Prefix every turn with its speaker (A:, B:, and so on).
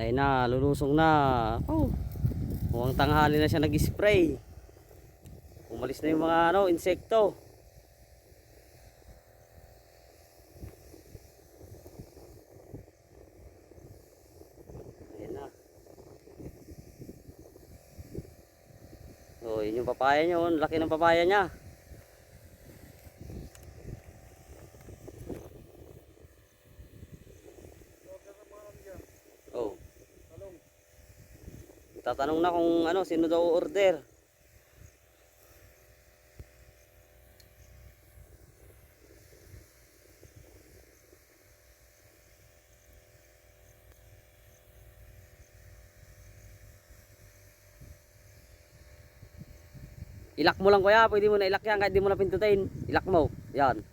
A: Ayun na, lulusong na. Oh, mukhang tanghali na siya nag-spray. Umalis na yung mga insekto. Ayun na. Oh, yun yung papaya niya. Oh, laki ng papaya niya. Oh. Tatanong na kung sino daw order. Ilak mo lang kuya, pwede mo na ilak yan kahit di mo na pindutin. Ilak mo, yan.